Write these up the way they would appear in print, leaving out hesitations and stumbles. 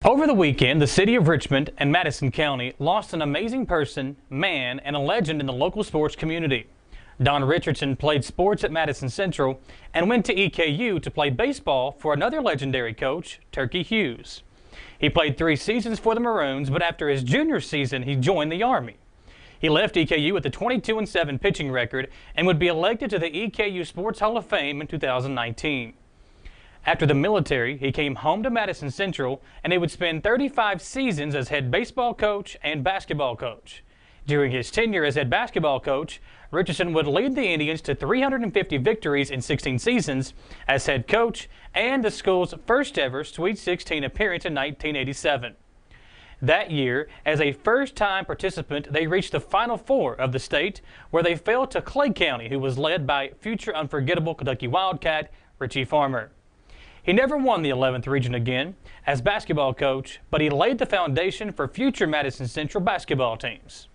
Over the weekend, the city of Richmond and Madison County lost an amazing person, man, and a legend in the local sports community. Don Richardson played sports at Madison Central and went to EKU to play baseball for another legendary coach, Turkey Hughes. He played 3 seasons for the Maroons, but after his junior season, he joined the Army. He left EKU with a 22-7 pitching record and would be elected to the EKU Sports Hall of Fame in 2019. After the military, he came home to Madison Central, and he would spend 35 seasons as head baseball coach and basketball coach. During his tenure as head basketball coach, Richardson would lead the Indians to 350 victories in 16 seasons as head coach and the school's first ever Sweet 16 appearance in 1987. That year, as a first-time participant, they reached the Final Four of the state, where they fell to Clay County, who was led by future unforgettable Kentucky Wildcat Richie Farmer. He never won the 11th region again as basketball coach, but he laid the foundation for future Madison Central basketball teams.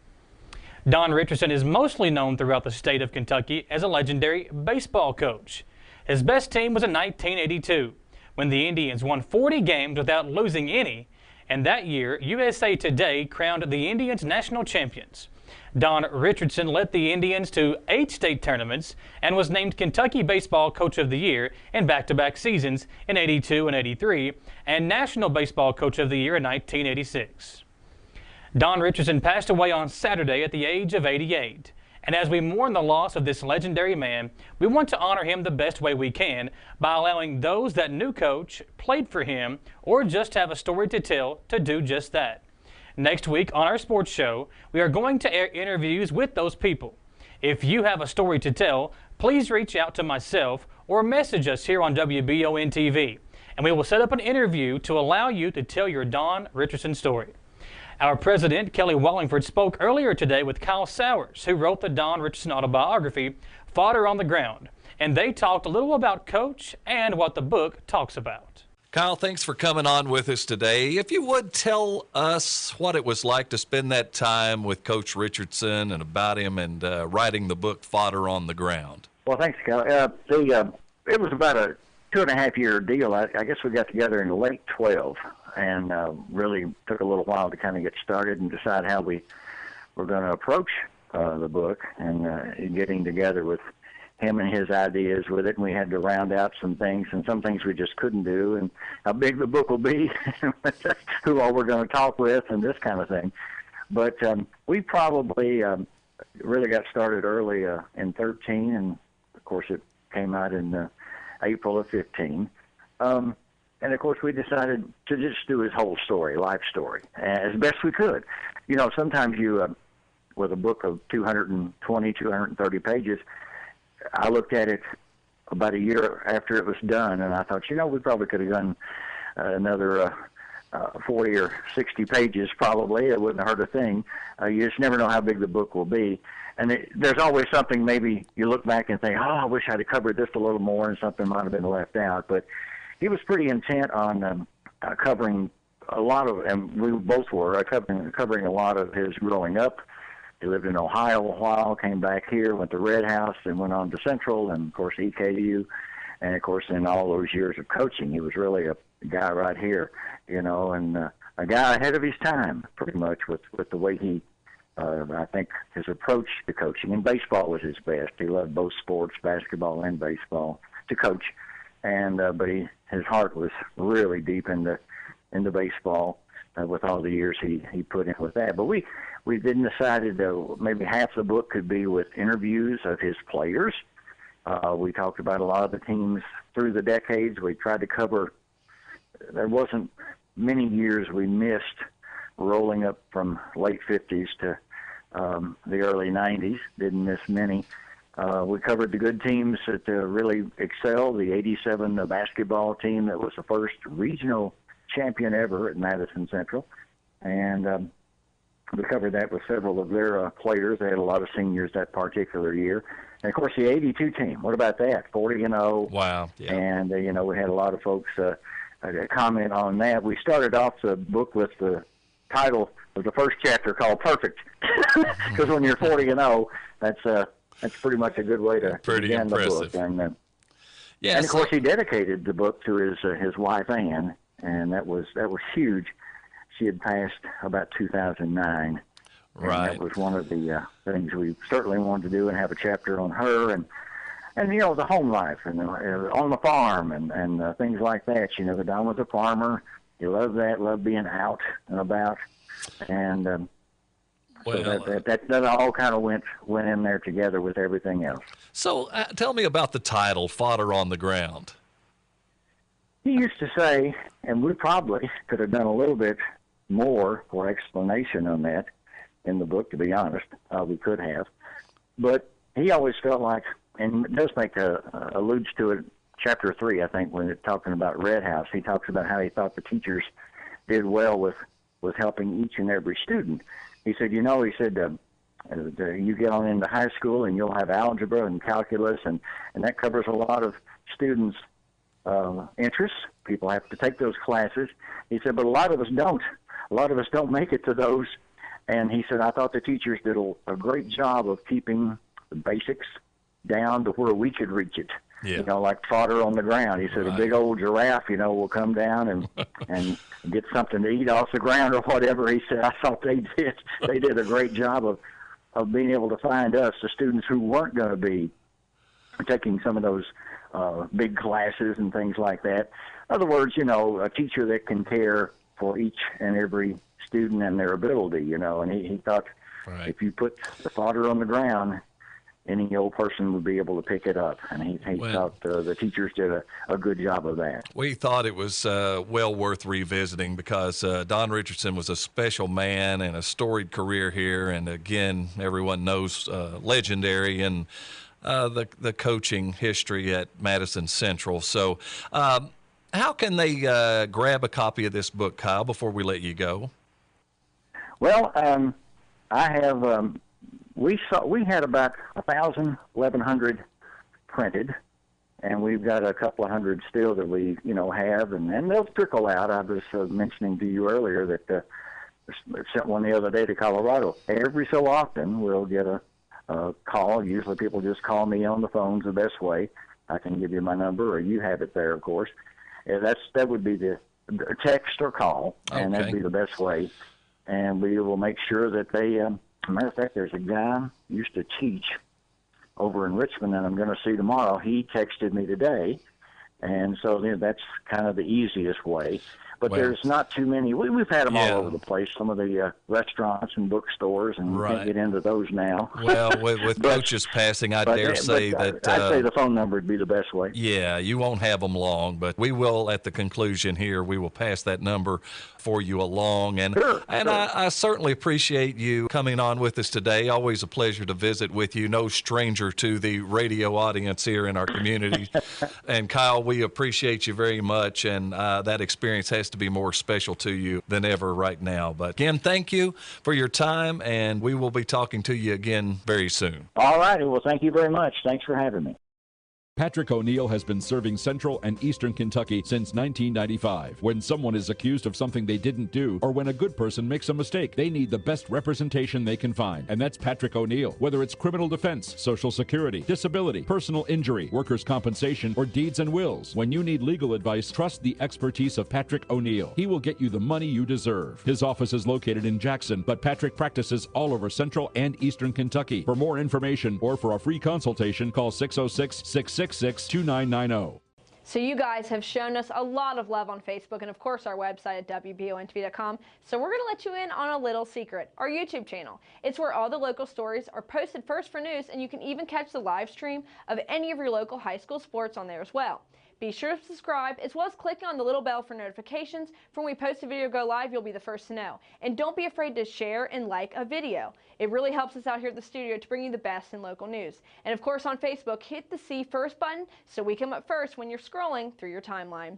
Don Richardson is mostly known throughout the state of Kentucky as a legendary baseball coach. His best team was in 1982, when the Indians won 40 games without losing any, and that year USA Today crowned the Indians national champions. Don Richardson led the Indians to 8 state tournaments and was named Kentucky Baseball Coach of the Year in back-to-back seasons in '82 and '83 and National Baseball Coach of the Year in 1986. Don Richardson passed away on Saturday at the age of 88. And as we mourn the loss of this legendary man, we want to honor him the best way we can by allowing those that knew Coach, played for him, or just have a story to tell to do just that. Next week on our sports show, we are going to air interviews with those people. If you have a story to tell, please reach out to myself or message us here on WBON TV, and we will set up an interview to allow you to tell your Don Richardson story. Our president, Kelly Wallingford, spoke earlier today with Kyle Sowers, who wrote the Don Richardson autobiography, Fodder on the Ground, and they talked a little about Coach and what the book talks about. Kyle, thanks for coming on with us today. If you would tell us what it was like to spend that time with Coach Richardson and about him and writing the book Fodder on the Ground. Well, thanks, Kelly. It was about a 2.5-year deal. I guess we got together in late 12 and really took a little while to kind of get started and decide how we were going to approach the book and getting together with him and his ideas with it, and we had to round out some things, and some things we just couldn't do, and how big the book will be, who all we're going to talk with, and this kind of thing. But we probably really got started early in 13, and of course it came out in April of 15. And of course we decided to just do his whole story, life story, as best we could. You know, sometimes you, with a book of 220, 230 pages, I looked at it about a year after it was done, and I thought, you know, we probably could have done another 40 or 60 pages probably. It wouldn't hurt a thing. You just never know how big the book will be. And there's always something maybe you look back and think, oh, I wish I'd have covered this a little more and something might have been left out. But he was pretty intent on covering a lot of, and we both were, covering a lot of his growing up. He lived in Ohio a while, came back here, went to Red House, and went on to Central, and, of course, EKU. And, of course, in all those years of coaching, he was really a guy right here, you know, and a guy ahead of his time, pretty much, with the way he, I think, his approach to coaching. And baseball was his best. He loved both sports, basketball and baseball, to coach. And but his heart was really deep into baseball with all the years he put in with that. But we then decided maybe half the book could be with interviews of his players. We talked about a lot of the teams through the decades. We tried to cover, there wasn't many years we missed rolling up from late 50s to the early 90s, didn't miss many. We covered the good teams that really excelled, the 87 basketball team that was the first regional champion ever at Madison Central. And we covered that with several of their players. They had a lot of seniors that particular year. And, of course, the 82 team, what about that? 40-0. Wow. Yeah. And, you know, we had a lot of folks comment on that. We started off the book with the title of the first chapter called Perfect. Because when you're 40-0, that's pretty much a good way to begin the book. And, yeah, and, of course, he dedicated the book to his wife, Anne. and that was huge. She had passed about 2009. Right. And that was one of the things we certainly wanted to do, and have a chapter on her and the home life and on the farm and things like that. Don was a farmer. He loved that, loved being out and about, and so that all kind of went in there together with everything else. So tell me about the title, Fodder on the Ground. He used to say, and we probably could have done a little bit more for explanation on that in the book, to be honest. We could have. But he always felt like, and it does make alludes to it, chapter 3, I think, when it's talking about Red House. He talks about how he thought the teachers did well with helping each and every student. He said, you get on into high school and you'll have algebra and calculus, and that covers a lot of students' interests. People have to take those classes. He said, but a lot of us don't. A lot of us don't make it to those. And he said, I thought the teachers did a great job of keeping the basics down to where we could reach it. Yeah. Like fodder on the ground. He said, Right. A big old giraffe, will come down and get something to eat off the ground or whatever. He said, I thought they did a great job of being able to find us, the students who weren't going to be taking some of those big classes and things like that. In other words, a teacher that can care for each and every student and their ability, and he thought, Right. if you put the fodder on the ground, any old person would be able to pick it up. And he thought the teachers did a good job of that. We thought it was well worth revisiting because Don Richardson was a special man and a storied career here. And again, everyone knows legendary in the coaching history at Madison Central. So how can they grab a copy of this book, Kyle, before we let you go? Well, I have... We had about 1,100 printed, and we've got a couple of hundred still that we have, and they'll trickle out. I was mentioning to you earlier that I sent one the other day to Colorado. Every so often we'll get a call. Usually people just call me on the phone's the best way. I can give you my number, or you have it there, of course. That would be the text or call, and Okay. that'd be the best way. And we will make sure that they. As a matter of fact, there's a guy who used to teach over in Richmond, and I'm going to see tomorrow. He texted me today, and so that's kind of the easiest way. But Well, there's not too many. We've had them yeah. all over the place, some of the restaurants and bookstores, and we Right. can't get into those now. Well, with But- Coach's passing, I But dare say that... I'd say the phone number would be the best way. Yeah, you won't have them long, but we will, at the conclusion here, we will pass that number for you along. And Sure. I certainly appreciate you coming on with us today. Always a pleasure to visit with you. No stranger to the radio audience here in our community. And Kyle, we appreciate you very much, and that experience has to be more special to you than ever right now. But again, thank you for your time, and we will be talking to you again very soon. All righty. Well, thank you very much. Thanks for having me. Patrick O'Neill has been serving Central and Eastern Kentucky since 1995. When someone is accused of something they didn't do, or when a good person makes a mistake, they need the best representation they can find. And that's Patrick O'Neill. Whether it's criminal defense, Social Security, disability, personal injury, workers' compensation, or deeds and wills, when you need legal advice, trust the expertise of Patrick O'Neill. He will get you the money you deserve. His office is located in Jackson, but Patrick practices all over Central and Eastern Kentucky. For more information or for a free consultation, call 606-666-2990. So you guys have shown us a lot of love on Facebook and, of course, our website at WBONTV.com. So we're going to let you in on a little secret, our YouTube channel. It's where all the local stories are posted first for news, and you can even catch the live stream of any of your local high school sports on there as well. Be sure to subscribe, as well as clicking on the little bell for notifications. For when we post a video go live, you'll be the first to know. And don't be afraid to share and like a video. It really helps us out here at the studio to bring you the best in local news. And of course on Facebook, hit the See First button so we come up first when you're scrolling through your timeline.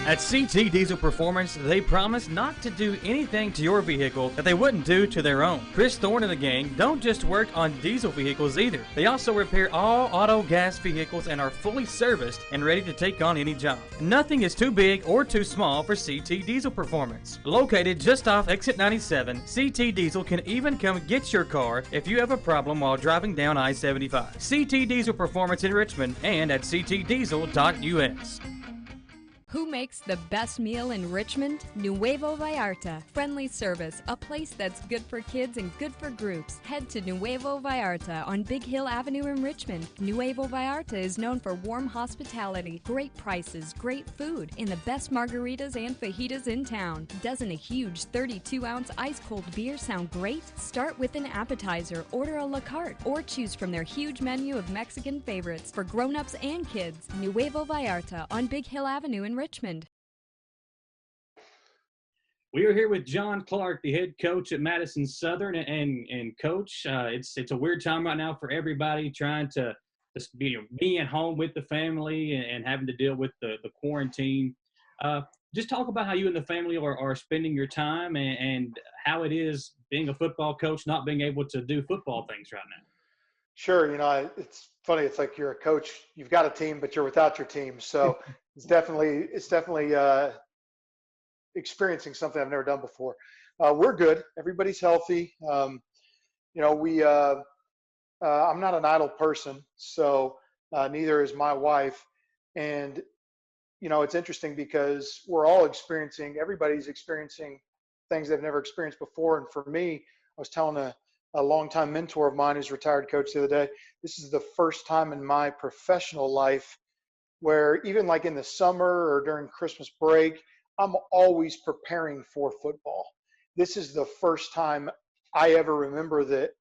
At CT Diesel Performance, they promise not to do anything to your vehicle that they wouldn't do to their own. Chris Thorne and the gang don't just work on diesel vehicles either. They also repair all auto gas vehicles and are fully serviced and ready to take on any job. Nothing is too big or too small for CT Diesel Performance. Located just off Exit 97, CT Diesel can even come get your car if you have a problem while driving down I-75. CT Diesel Performance in Richmond and at ctdiesel.us. Who makes the best meal in Richmond? Nuevo Vallarta. Friendly service, a place that's good for kids and good for groups. Head to Nuevo Vallarta on Big Hill Avenue in Richmond. Nuevo Vallarta is known for warm hospitality, great prices, great food, and the best margaritas and fajitas in town. Doesn't a huge 32-ounce ice-cold beer sound great? Start with an appetizer, order a la carte, or choose from their huge menu of Mexican favorites for grown-ups and kids. Nuevo Vallarta on Big Hill Avenue in Richmond. We are here with John Clark, the head coach at Madison Southern, and coach, it's a weird time right now for everybody trying to just be at home with the family and having to deal with the quarantine. Just talk about how you and the family are spending your time and how it is being a football coach, not being able to do football things right now. Sure. It's funny. It's like you're a coach, you've got a team, but you're without your team. So it's definitely experiencing something I've never done before. We're good. Everybody's healthy. I'm not an idle person, so neither is my wife. And, it's interesting because everybody's experiencing things they've never experienced before. And for me, I was telling a longtime mentor of mine who's a retired coach the other day, this is the first time in my professional life where even like in the summer or during Christmas break, I'm always preparing for football. This is the first time I ever remember that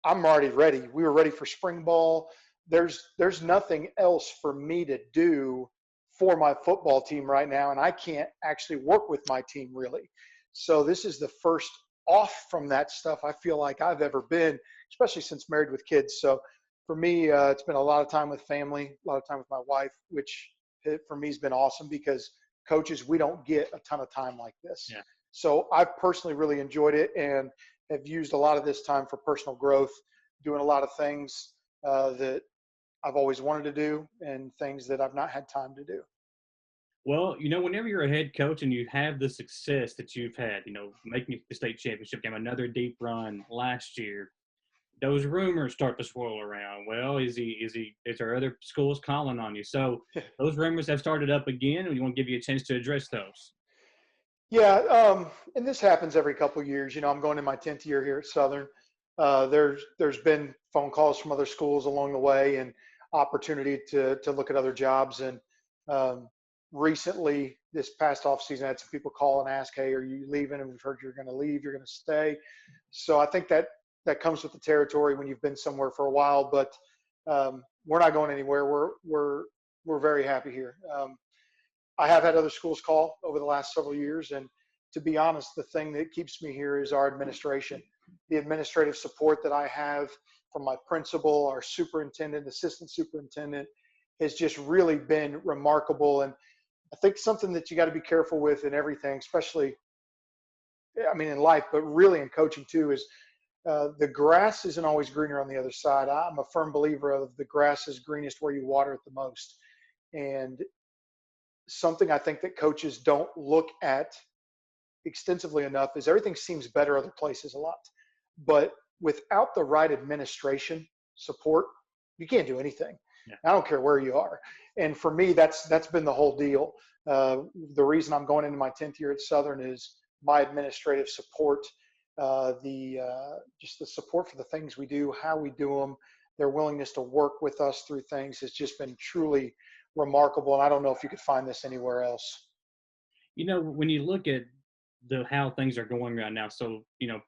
I'm already ready. We were ready for spring ball. There's nothing else for me to do for my football team right now, and I can't actually work with my team really. So this is the first off from that stuff I feel like I've ever been, especially since married with kids. So for me, it's been a lot of time with family, a lot of time with my wife, which for me has been awesome because coaches, we don't get a ton of time like this. Yeah. So I've personally really enjoyed it and have used a lot of this time for personal growth, doing a lot of things that I've always wanted to do and things that I've not had time to do. Well, whenever you're a head coach and you have the success that you've had, making it to the state championship game, another deep run last year, those rumors start to swirl around. Well, is there other schools calling on you? So those rumors have started up again, and we want to give you a chance to address those. Yeah, and this happens every couple of years. I'm going in my 10th year here at Southern. There's been phone calls from other schools along the way and opportunity to look at other jobs. And recently, this past off season, I had some people call and ask, "Hey, are you leaving? And we've heard you're going to leave. You're going to stay." So I think that comes with the territory when you've been somewhere for a while. But we're not going anywhere. We're very happy here. I have had other schools call over the last several years, and to be honest, the thing that keeps me here is our administration. The administrative support that I have from my principal, our superintendent, assistant superintendent, has just really been remarkable. And I think something that you got to be careful with in everything, especially, in life, but really in coaching too, is the grass isn't always greener on the other side. I'm a firm believer of the grass is greenest where you water it the most. And something I think that coaches don't look at extensively enough is everything seems better other places a lot. But without the right administration support, you can't do anything. Yeah. I don't care where you are. And for me, that's been the whole deal. The reason I'm going into my 10th year at Southern is my administrative support, just the support for the things we do, how we do them, their willingness to work with us through things has just been truly remarkable. And I don't know if you could find this anywhere else. When you look at how things are going right now, so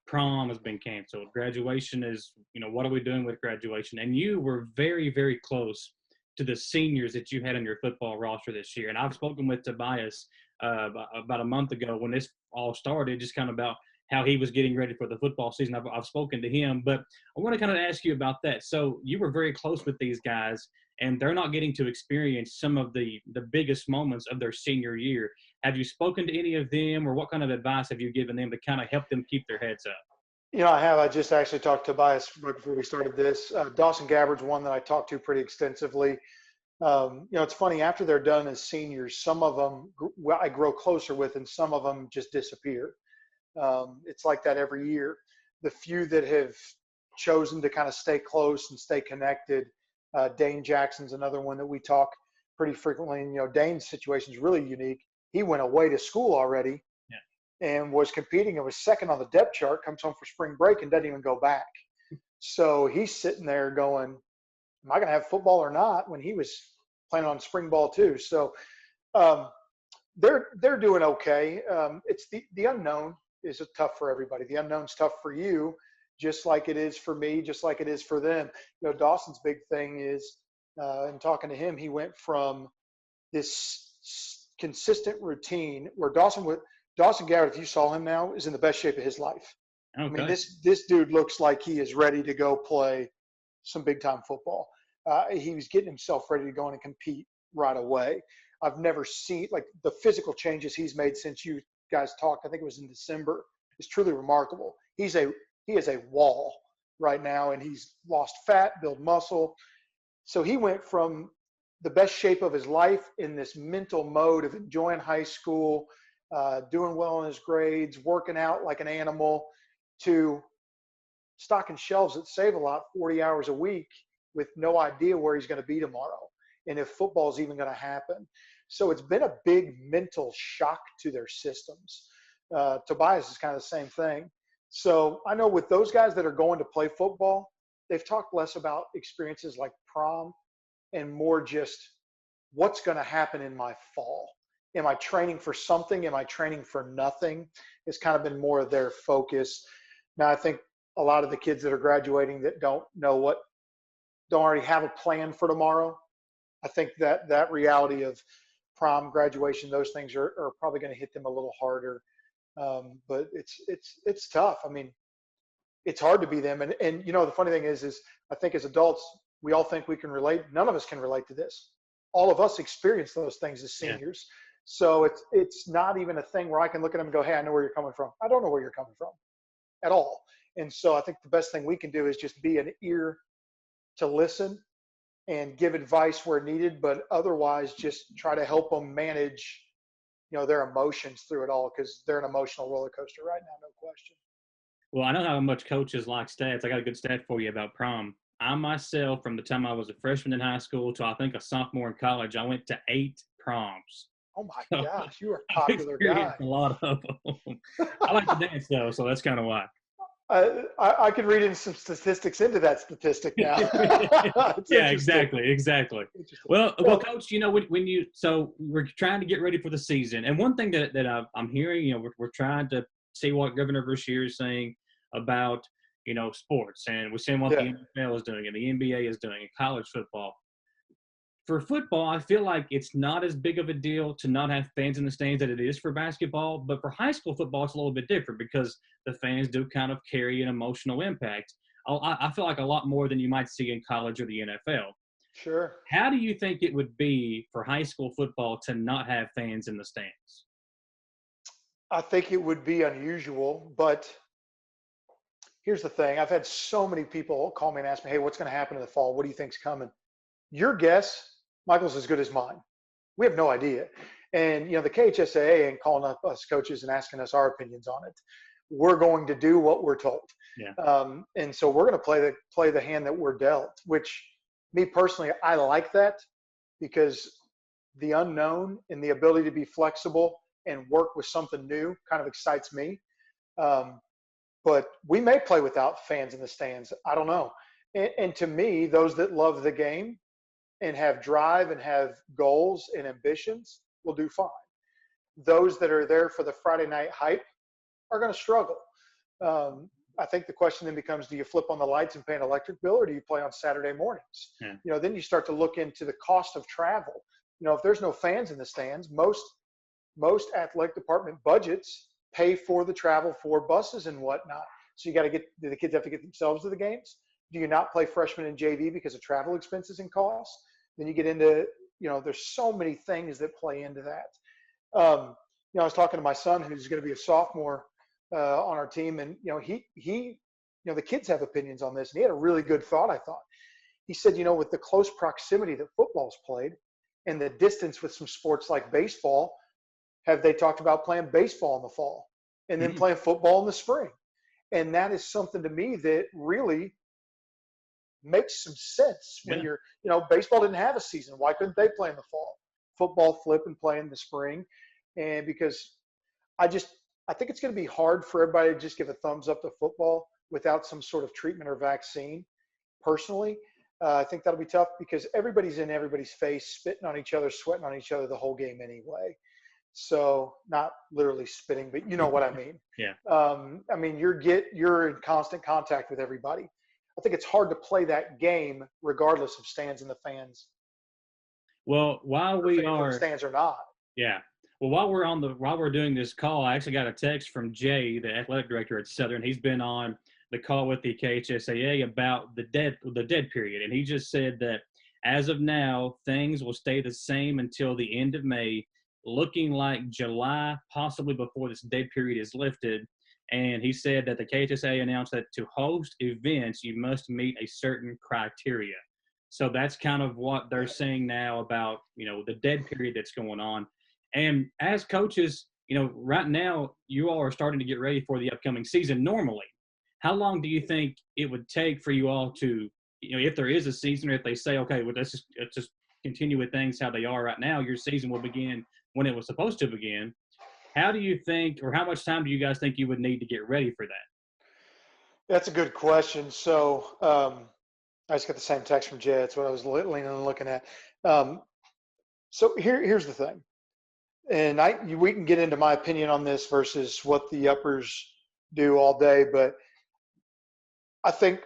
prom has been canceled, graduation is, what are we doing with graduation? And you were very, very close to the seniors that you had on your football roster this year. And I've spoken with Tobias about a month ago when this all started, just kind of about how he was getting ready for the football season. I've spoken to him, but I want to kind of ask you about that. So you were very close with these guys, and they're not getting to experience some of the biggest moments of their senior year. Have you spoken to any of them, or what kind of advice have you given them to kind of help them keep their heads up? I have. I just actually talked to Tobias right before we started this. Dawson Gabbard's one that I talked to pretty extensively. It's funny, after they're done as seniors, some of them I grow closer with, and some of them just disappear. It's like that every year. The few that have chosen to kind of stay close and stay connected, Dane Jackson's another one that we talk pretty frequently. And, Dane's situation is really unique. He went away to school already and was competing and was second on the depth chart, comes home for spring break and doesn't even go back. So he's sitting there going, am I going to have football or not, when he was planning on spring ball too. So they're doing okay. It's the unknown is tough for everybody. The unknown's tough for you, just like it is for me, just like it is for them. Dawson's big thing is, in talking to him, he went from this consistent routine where Dawson Garrett, if you saw him now, is in the best shape of his life. Okay. I mean, this dude looks like he is ready to go play some big time football. He was getting himself ready to go in and compete right away. I've never seen, like, the physical changes he's made since you guys talked. I think it was in December. Is truly remarkable. He is a wall right now, and he's lost fat, built muscle. So he went from the best shape of his life in this mental mode of enjoying high school, doing well in his grades, working out like an animal, to stocking shelves at Save-A-Lot 40 hours a week with no idea where he's going to be tomorrow and if football is even going to happen. So it's been a big mental shock to their systems. Tobias is kind of the same thing. So I know with those guys that are going to play football, they've talked less about experiences like prom and more just what's going to happen in my fall. Am I training for something? Am I training for nothing? It's kind of been more of their focus. Now, I think a lot of the kids that are graduating that don't already have a plan for tomorrow. I think that reality of prom, graduation, those things are probably going to hit them a little harder. But it's tough. I mean, it's hard to be them. And the funny thing is I think as adults, we all think we can relate. None of us can relate to this. All of us experience those things as seniors. Yeah. So it's not even a thing where I can look at them and go, hey, I know where you're coming from. I don't know where you're coming from at all. And so I think the best thing we can do is just be an ear to listen and give advice where needed, but otherwise just try to help them manage, their emotions through it all, because they're an emotional roller coaster right now, no question. Well, I know how much coaches like stats. I got a good stat for you about prom. I myself, from the time I was a freshman in high school to I think a sophomore in college, I went to 8 proms. Oh my gosh, you are a popular guy. A lot of them. I like to dance though, so that's kind of why. I could read in some statistics into that statistic now. Yeah, exactly. Well, Coach, so we're trying to get ready for the season, and one thing that I'm hearing, we're trying to see what Governor Beshear is saying about, sports, and we're seeing what the NFL is doing and the NBA is doing and college football. For football, I feel like it's not as big of a deal to not have fans in the stands that it is for basketball. But for high school football, it's a little bit different because the fans do kind of carry an emotional impact. I feel like a lot more than you might see in college or the NFL. Sure. How do you think it would be for high school football to not have fans in the stands? I think it would be unusual, but here's the thing. I've had so many people call me and ask me, hey, what's going to happen in the fall? What do you think's coming? Your guess, Michael's, as good as mine. We have no idea. And, the KHSAA ain't calling up us coaches and asking us our opinions on it. We're going to do what we're told. Yeah. And so we're going to play the hand that we're dealt, which, me personally, I like that, because the unknown and the ability to be flexible and work with something new kind of excites me. But we may play without fans in the stands. I don't know. And to me, those that love the game and have drive and have goals and ambitions will do fine. Those that are there for the Friday night hype are going to struggle. I think the question then becomes, do you flip on the lights and pay an electric bill, or do you play on Saturday mornings? Yeah. Then you start to look into the cost of travel. If there's no fans in the stands, most athletic department budgets pay for the travel for buses and whatnot. So do the kids have to get themselves to the games? Do you not play freshmen in JV because of travel expenses and costs? Then you get into, there's so many things that play into that. I was talking to my son, who's going to be a sophomore on our team, and the kids have opinions on this, and he had a really good thought, I thought. He said, with the close proximity that football's played and the distance with some sports like baseball, have they talked about playing baseball in the fall and then playing football in the spring? And that is something to me that really makes some sense when you're, baseball didn't have a season. Why couldn't they play in the fall? Football flip and play in the spring. And because I think it's going to be hard for everybody to just give a thumbs up to football without some sort of treatment or vaccine. Personally, I think that'll be tough because everybody's in everybody's face, spitting on each other, sweating on each other the whole game anyway. So not literally spitting, but you know what I mean. Yeah. I mean, you're in constant contact with everybody. I think it's hard to play that game regardless of stands and the fans. Well, while we are stands or not. Yeah. Well, while we're doing this call, I actually got a text from Jay, the athletic director at Southern. He's been on the call with the KHSAA about the dead period, and he just said that as of now, things will stay the same until the end of May, looking like July, possibly before this dead period is lifted. And he said that the KHSAA announced that to host events, you must meet a certain criteria. So that's kind of what they're saying now about, the dead period that's going on. And as coaches, right now you all are starting to get ready for the upcoming season normally. How long do you think it would take for you all to, if there is a season, or if they say, okay, well, let's just continue with things how they are right now, your season will begin when it was supposed to begin. How do you think, or how much time do you guys think you would need to get ready for that? That's a good question. So I just got the same text from Jay. That's what I was leaning and looking at. So here's the thing. And we can get into my opinion on this versus what the uppers do all day. But I think,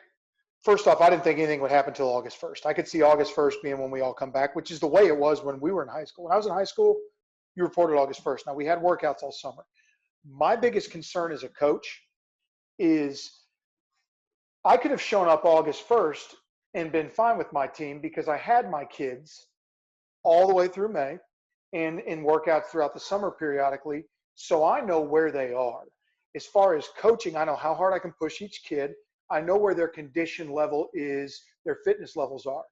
first off, I didn't think anything would happen until August 1st. I could see August 1st being when we all come back, which is the way it was when we were in high school. When I was in high school, you reported August 1st. Now, we had workouts all summer. My biggest concern as a coach is I could have shown up August 1st and been fine with my team because I had my kids all the way through May and in workouts throughout the summer periodically, so I know where they are. As far as coaching, I know how hard I can push each kid. I know where their condition level is, their fitness levels are.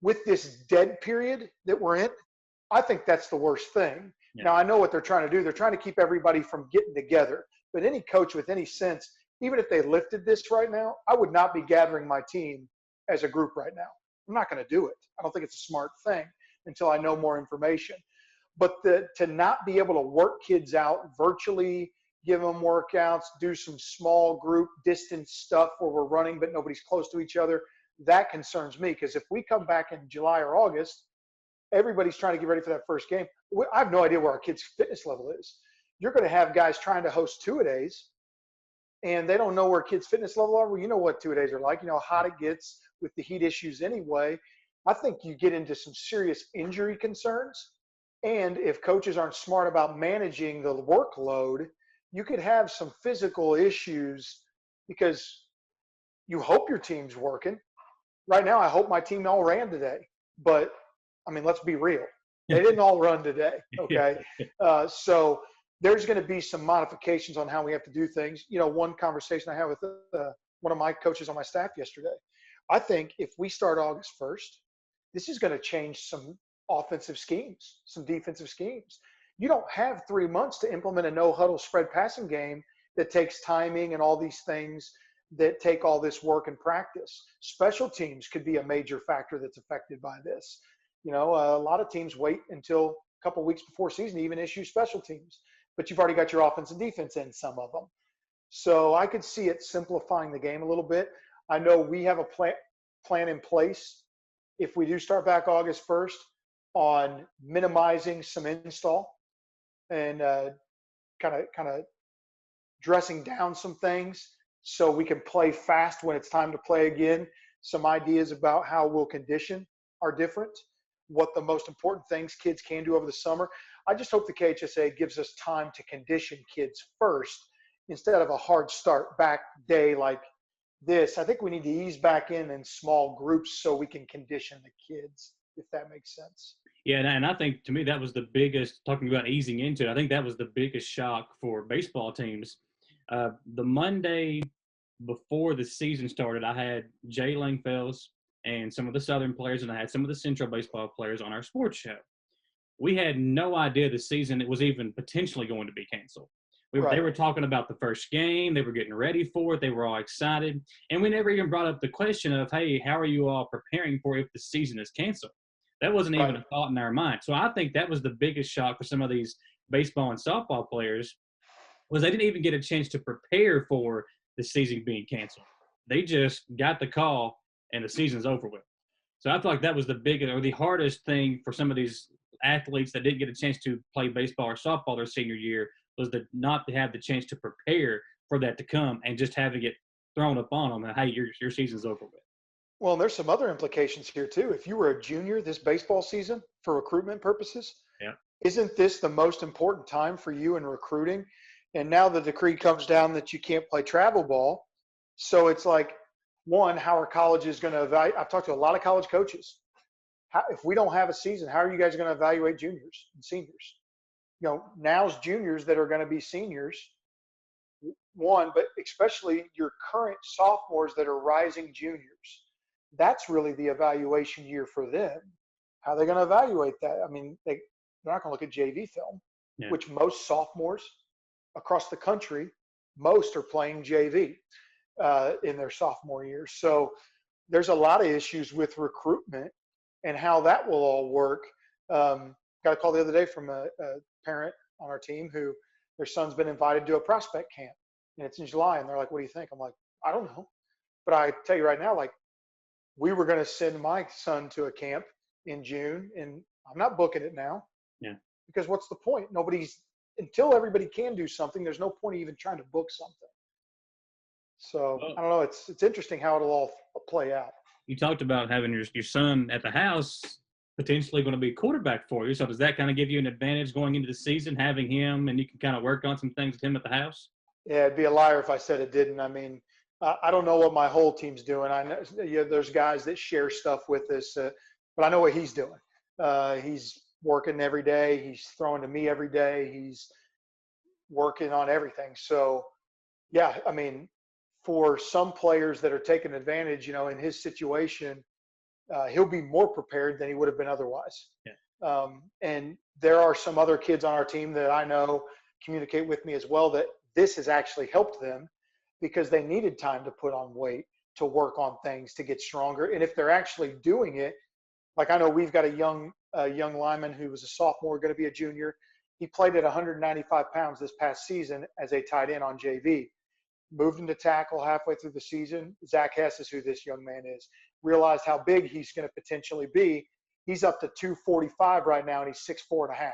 With this dead period that we're in, I think that's the worst thing. Yeah. Now, I know what they're trying to do. They're trying to keep everybody from getting together. But any coach with any sense, even if they lifted this right now, I would not be gathering my team as a group right now. I'm not going to do it. I don't think it's a smart thing until I know more information. But to not be able to work kids out virtually, give them workouts, do some small group distance stuff where we're running but nobody's close to each other, that concerns me. Because if we come back in July or August, everybody's trying to get ready for that first game. I have no idea where our kids' fitness level is. You're going to have guys trying to host two-a-days, and they don't know where kids' fitness level are. Well, you know what two-a-days are like. You know how hot it gets with the heat issues anyway. I think you get into some serious injury concerns. And if coaches aren't smart about managing the workload, you could have some physical issues because you hope your team's working. Right now, I hope my team all ran today. But, I mean, let's be real. They didn't all run today, okay? So there's going to be some modifications on how we have to do things. One conversation I had with one of my coaches on my staff yesterday, I think if we start August 1st, this is going to change some offensive schemes, some defensive schemes. You don't have 3 months to implement a no-huddle spread passing game that takes timing and all these things that take all this work and practice. Special teams could be a major factor that's affected by this. A lot of teams wait until a couple of weeks before season to even issue special teams, but you've already got your offense and defense in some of them. So I could see it simplifying the game a little bit. I know we have a plan in place if we do start back August 1st on minimizing some install and kind of dressing down some things so we can play fast when it's time to play again. Some ideas about how we'll condition are different, what the most important things kids can do over the summer. I just hope the KHSA gives us time to condition kids first instead of a hard start back day like this. I think we need to ease back in small groups so we can condition the kids, if that makes sense. Yeah, and I think to me that was the biggest, talking about easing into it, I think that was the biggest shock for baseball teams. The Monday before the season started, I had Jay Langfels and some of the Southern players, and I had some of the Central baseball players on our sports show. We had no idea the season was even potentially going to be canceled. They were talking about the first game. They were getting ready for it. They were all excited. And we never even brought up the question of, hey, how are you all preparing for if the season is canceled? That wasn't even a thought in our mind. So I think that was the biggest shock for some of these baseball and softball players, was they didn't even get a chance to prepare for the season being canceled. They just got the call and the season's over with. So I feel like that was the biggest or the hardest thing for some of these athletes that didn't get a chance to play baseball or softball their senior year, was not to have the chance to prepare for that to come and just having it thrown up on them and, hey, your season's over with. Well, and there's some other implications here too. If you were a junior this baseball season for recruitment purposes, isn't this the most important time for you in recruiting? And now the decree comes down that you can't play travel ball. So it's like, one, how are colleges going to evaluate? I've talked to a lot of college coaches. If we don't have a season, how are you guys going to evaluate juniors and seniors? You know, now's juniors that are going to be seniors, one, but especially your current sophomores that are rising juniors. That's really the evaluation year for them. How are they going to evaluate that? I mean, they're not going to look at JV film, which most sophomores across the country, most are playing JV in their sophomore year. So there's a lot of issues with recruitment and how that will all work. Got a call the other day from a parent on our team who their son's been invited to a prospect camp, and it's in July, and they're like, what do you think? I'm like, I don't know. But I tell you right now, like, we were going to send my son to a camp in June, and I'm not booking it now. Because what's the point? Until everybody can do something, there's no point even trying to book something. So I don't know. It's interesting how it'll all play out. You talked about having your son at the house, potentially going to be quarterback for you. So does that kind of give you an advantage going into the season, having him, and you can kind of work on some things with him at the house? Yeah, it'd be a liar if I said it didn't. I mean, I don't know what my whole team's doing. I know there's guys that share stuff with us, but I know what he's doing. He's working every day. He's throwing to me every day. He's working on everything. So, yeah, I mean, for some players that are taking advantage, in his situation, he'll be more prepared than he would have been otherwise. And there are some other kids on our team that I know communicate with me as well that this has actually helped them because they needed time to put on weight, to work on things, to get stronger. And if they're actually doing it, like I know we've got a young lineman who was a sophomore, going to be a junior. He played at 195 pounds this past season as a tight end on JV. Moved into tackle halfway through the season. Zach Hess is who this young man is. Realized how big he's going to potentially be. He's up to 245 right now, and he's 6'4.5".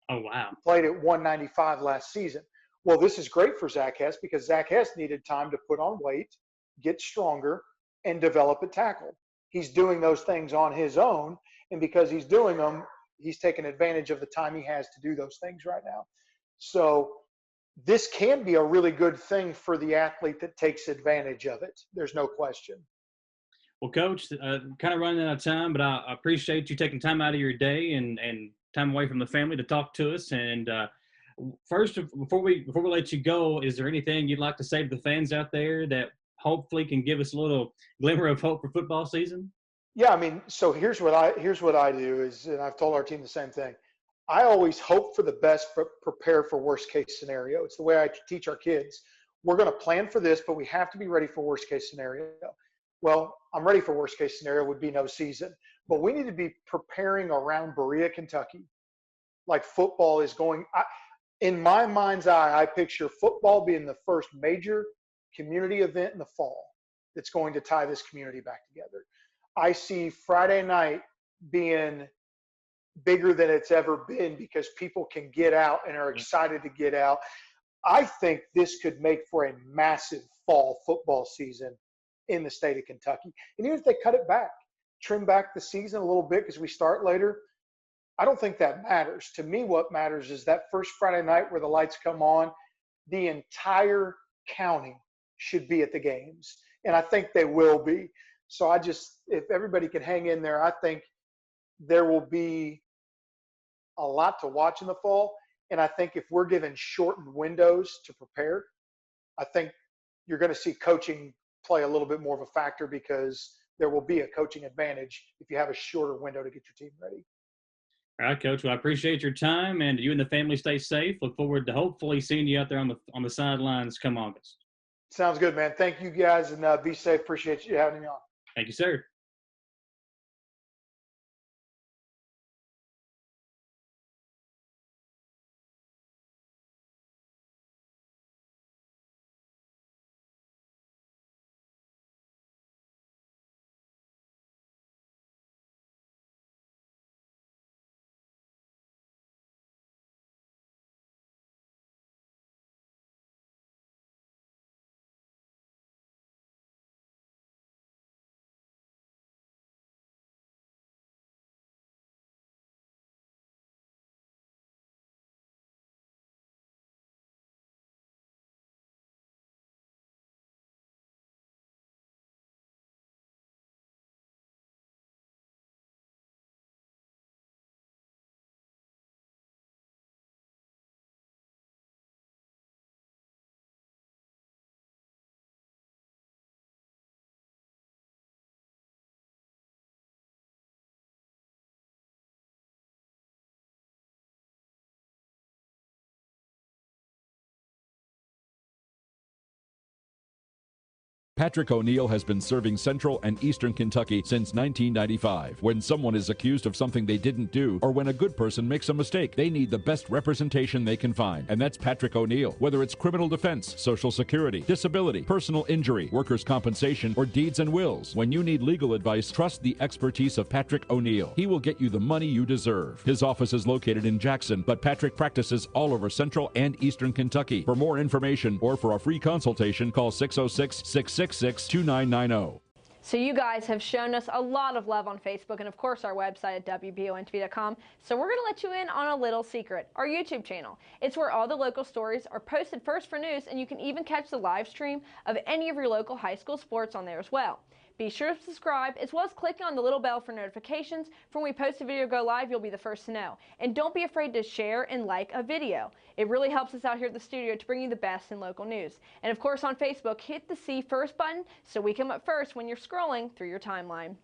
Oh, wow. He played at 195 last season. Well, this is great for Zach Hess because Zach Hess needed time to put on weight, get stronger, and develop at tackle. He's doing those things on his own, and because he's doing them, he's taking advantage of the time he has to do those things right now. So this can be a really good thing for the athlete that takes advantage of it. There's no question. Well, Coach, kind of running out of time, but I appreciate you taking time out of your day and time away from the family to talk to us. And first, before we let you go, is there anything you'd like to say to the fans out there that hopefully can give us a little glimmer of hope for football season? Yeah, I mean, so here's what I do is, and I've told our team the same thing. I always hope for the best, but prepare for worst case scenario. It's the way I teach our kids. We're going to plan for this, but we have to be ready for worst case scenario. Well, I'm ready for worst case scenario would be no season, but we need to be preparing around Berea, Kentucky. Like football is going, in my mind's eye, I picture football being the first major community event in the fall that's going to tie this community back together. I see Friday night being bigger than it's ever been because people can get out and are excited to get out. I think this could make for a massive fall football season in the state of Kentucky. And even if they cut it back, trim back the season a little bit because we start later, I don't think that matters. To me, what matters is that first Friday night where the lights come on, the entire county should be at the games. And I think they will be. So if everybody can hang in there, I think there will be a lot to watch in the fall. And I think if we're given shortened windows to prepare, I think you're going to see coaching play a little bit more of a factor because there will be a coaching advantage if you have a shorter window to get your team ready. All right, Coach. Well, I appreciate your time, and you and the family stay safe. Look forward to hopefully seeing you out there on the sidelines come August. Sounds good, man. Thank you guys, and be safe. Appreciate you having me on. Thank you, sir. Patrick O'Neill has been serving Central and Eastern Kentucky since 1995. When someone is accused of something they didn't do, or when a good person makes a mistake, they need the best representation they can find. And that's Patrick O'Neill. Whether it's criminal defense, Social Security, disability, personal injury, workers' compensation, or deeds and wills, when you need legal advice, trust the expertise of Patrick O'Neill. He will get you the money you deserve. His office is located in Jackson, but Patrick practices all over Central and Eastern Kentucky. For more information or for a free consultation, call 606-666-2990. So you guys have shown us a lot of love on Facebook and, of course, our website at WBONTV.com. So we're going to let you in on a little secret, our YouTube channel. It's where all the local stories are posted first for news, and you can even catch the live stream of any of your local high school sports on there as well. Be sure to subscribe, as well as clicking on the little bell for notifications. For when we post a video go live, you'll be the first to know. And don't be afraid to share and like a video. It really helps us out here at the studio to bring you the best in local news. And of course on Facebook, hit the See First button so we come up first when you're scrolling through your timeline.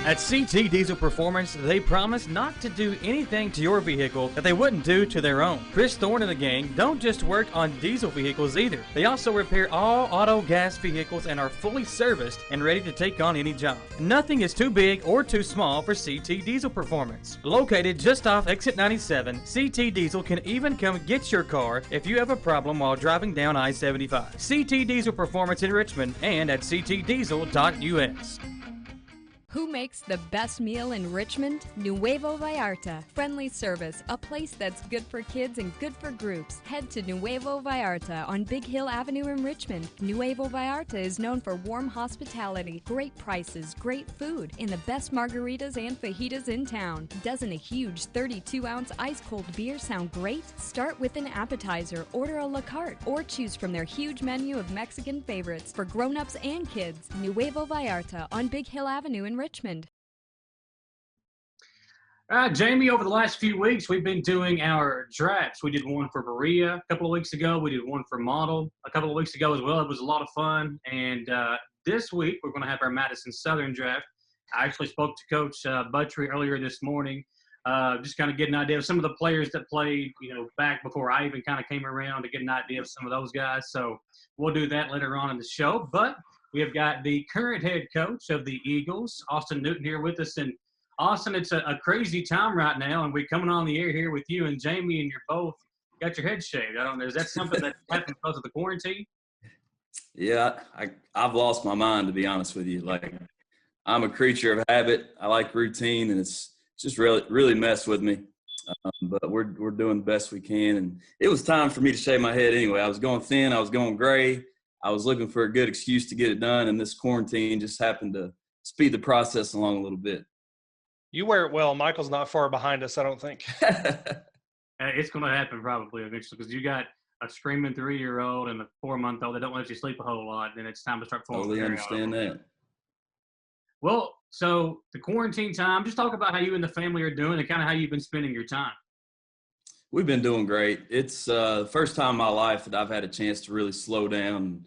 At CT Diesel Performance, they promise not to do anything to your vehicle that they wouldn't do to their own. Chris Thorne and the gang don't just work on diesel vehicles either. They also repair all auto gas vehicles and are fully serviced and ready to take on any job. Nothing is too big or too small for CT Diesel Performance. Located just off Exit 97, CT Diesel can even come get your car if you have a problem while driving down I-75. CT Diesel Performance in Richmond and at ctdiesel.us. Who makes the best meal in Richmond? Nuevo Vallarta. Friendly service, a place that's good for kids and good for groups. Head to Nuevo Vallarta on Big Hill Avenue in Richmond. Nuevo Vallarta is known for warm hospitality, great prices, great food, and the best margaritas and fajitas in town. Doesn't a huge 32-ounce ice-cold beer sound great? Start with an appetizer, order a la carte, or choose from their huge menu of Mexican favorites for grown-ups and kids. Nuevo Vallarta on Big Hill Avenue in Richmond. All right, Jamie, over the last few weeks, we've been doing our drafts. We did one for Berea a couple of weeks ago. We did one for Model a couple of weeks ago as well. It was a lot of fun. And this week, we're going to have our Madison Southern draft. I actually spoke to Coach Buttrey earlier this morning, just kind of get an idea of some of the players that played, back before I even kind of came around, to get an idea of some of those guys. So we'll do that later on in the show. But we have got the current head coach of the Eagles, Austin Newton, here with us. And Austin, it's a crazy time right now, and we're coming on the air here with you and Jamie, and you're both got your head shaved. I don't know, is that something that happened because of the quarantine? Yeah, I've lost my mind, to be honest with you. Like, I'm a creature of habit. I like routine, and it's just really messed with me. But we're doing the best we can, and it was time for me to shave my head anyway. I was going thin. I was going gray. I was looking for a good excuse to get it done, and this quarantine just happened to speed the process along a little bit. You wear it well. Michael's not far behind us, I don't think. It's going to happen probably eventually, because you got a screaming 3-year-old and a 4-month-old that don't let you sleep a whole lot. Then it's time to start pulling. Totally understand that. Well, so the quarantine time, just talk about how you and the family are doing and kind of how you've been spending your time. We've been doing great. It's the first time in my life that I've had a chance to really slow down,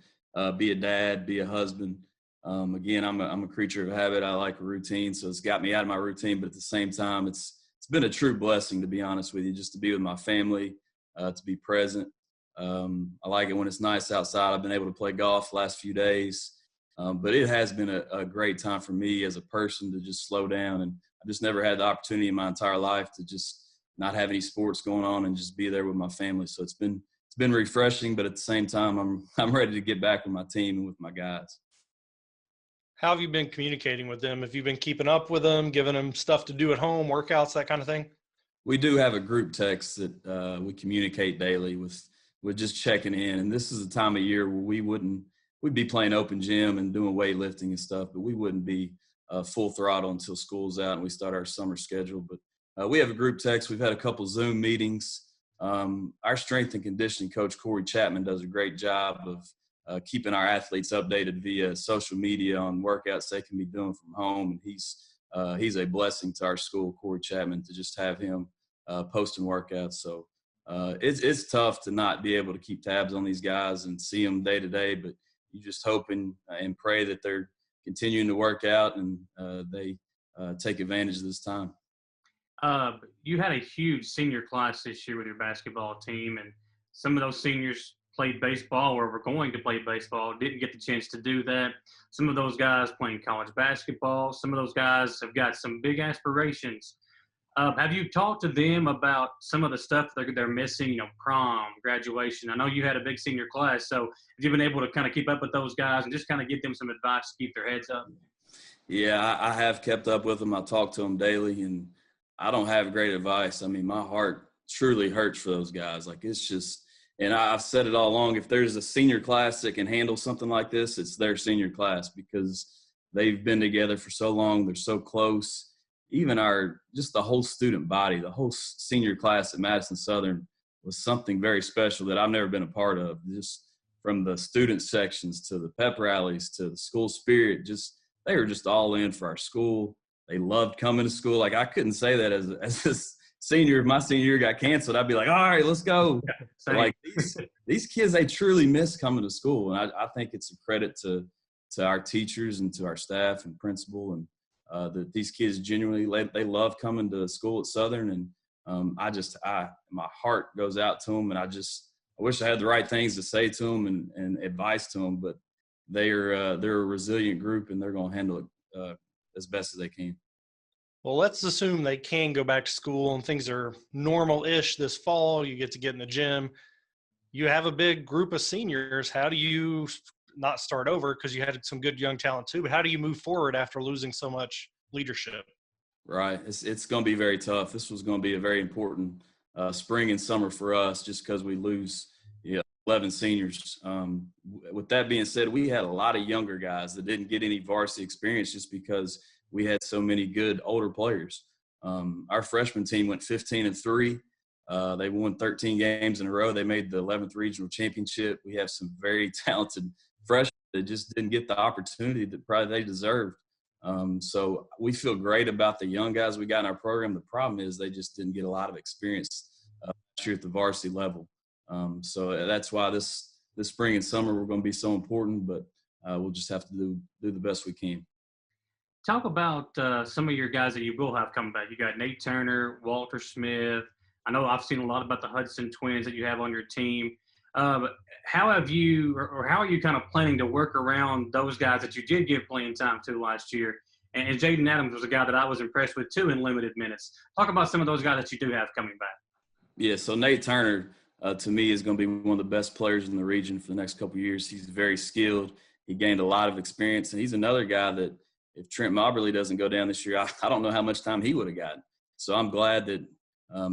be a dad, be a husband. Again, I'm a creature of habit. I like a routine, so it's got me out of my routine. But at the same time, it's been a true blessing, to be honest with you, just to be with my family, to be present. I like it when it's nice outside. I've been able to play golf the last few days, but it has been a great time for me as a person to just slow down. And I've just never had the opportunity in my entire life to just not have any sports going on and just be there with my family. So it's been refreshing, but at the same time, I'm ready to get back with my team and with my guys. How have you been communicating with them? Have you been keeping up with them, giving them stuff to do at home, workouts, that kind of thing? We do have a group text that we communicate daily with just checking in. And this is a time of year where we'd be playing open gym and doing weightlifting and stuff, but we wouldn't be full throttle until school's out and we start our summer schedule. But we have a group text. We've had a couple Zoom meetings. Our strength and conditioning coach, Corey Chapman, does a great job of keeping our athletes updated via social media on workouts they can be doing from home. And he's a blessing to our school, Corey Chapman, to just have him posting workouts. So it's tough to not be able to keep tabs on these guys and see them day to day, but you just hope and pray that they're continuing to work out and they take advantage of this time. You had a huge senior class this year with your basketball team, and some of those seniors played baseball or were going to play baseball, didn't get the chance to do that. Some of those guys playing college basketball. Some of those guys have got some big aspirations. Have you talked to them about some of the stuff they're missing, prom, graduation? I know you had a big senior class, so have you been able to kind of keep up with those guys and just kind of give them some advice to keep their heads up? Yeah, I have kept up with them. I talk to them daily, and I don't have great advice. I mean, my heart truly hurts for those guys. Like, it's just – and I've said it all along, if there's a senior class that can handle something like this, it's their senior class, because they've been together for so long. They're so close. Even just the whole student body, the whole senior class at Madison Southern was something very special that I've never been a part of. Just from the student sections to the pep rallies to the school spirit, they were just all in for our school. They loved coming to school. Like, I couldn't say that as a senior. If my senior year got canceled, I'd be like, all right, let's go. Like, these kids, they truly miss coming to school. And I think it's a credit to our teachers and to our staff and principal, and that these kids genuinely, they love coming to school at Southern. And my heart goes out to them. And I wish I had the right things to say to them and advice to them, but they're a resilient group, and they're going to handle it as best as they can. Well, let's assume they can go back to school and things are normal-ish this fall. You get to get in the gym. You have a big group of seniors. How do you not start over, because you had some good young talent too, but how do you move forward after losing so much leadership? Right. It's going to be very tough. This was going to be a very important spring and summer for us, just because we lose 11 seniors. With that being said, we had a lot of younger guys that didn't get any varsity experience just because we had so many good older players. Our freshman team went 15-3. They won 13 games in a row. They made the 11th regional championship. We have some very talented freshmen that just didn't get the opportunity that probably they deserved. So we feel great about the young guys we got in our program. The problem is they just didn't get a lot of experience last year at the varsity level. So that's why this spring and summer we're going to be so important, but we'll just have to do the best we can. Talk about some of your guys that you will have coming back. You got Nate Turner, Walter Smith. I know I've seen a lot about the Hudson twins that you have on your team. But how are you kind of planning to work around those guys that you did give playing time to last year? And Jaden Adams was a guy that I was impressed with too in limited minutes. Talk about some of those guys that you do have coming back. Yeah, so Nate Turner, to me, is going to be one of the best players in the region for the next couple of years. He's very skilled. He gained a lot of experience, and he's another guy that if Trent Mobberly doesn't go down this year, I don't know how much time he would have gotten. So I'm glad that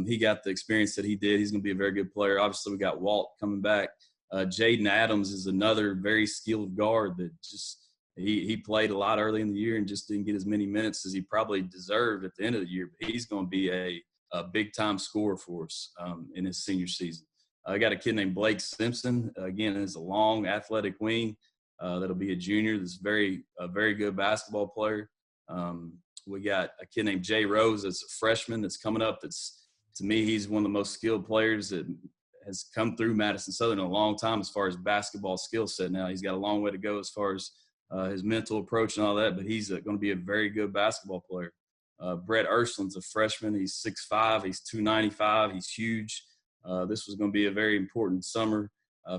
he got the experience that he did. He's going to be a very good player. Obviously, we got Walt coming back. Jaden Adams is another very skilled guard that just he played a lot early in the year and just didn't get as many minutes as he probably deserved at the end of the year. But he's going to be a big-time scorer for us in his senior season. I got a kid named Blake Simpson. Again, is a long, athletic wing. That'll be a junior. That's a very good basketball player. We got a kid named Jay Rose that's a freshman that's coming up. To me, he's one of the most skilled players that has come through Madison Southern in a long time as far as basketball skill set. Now he's got a long way to go as far as his mental approach and all that, but he's going to be a very good basketball player. Brett Ursulin's a freshman. He's 6'5", he's 295, he's huge. This was going to be a very important summer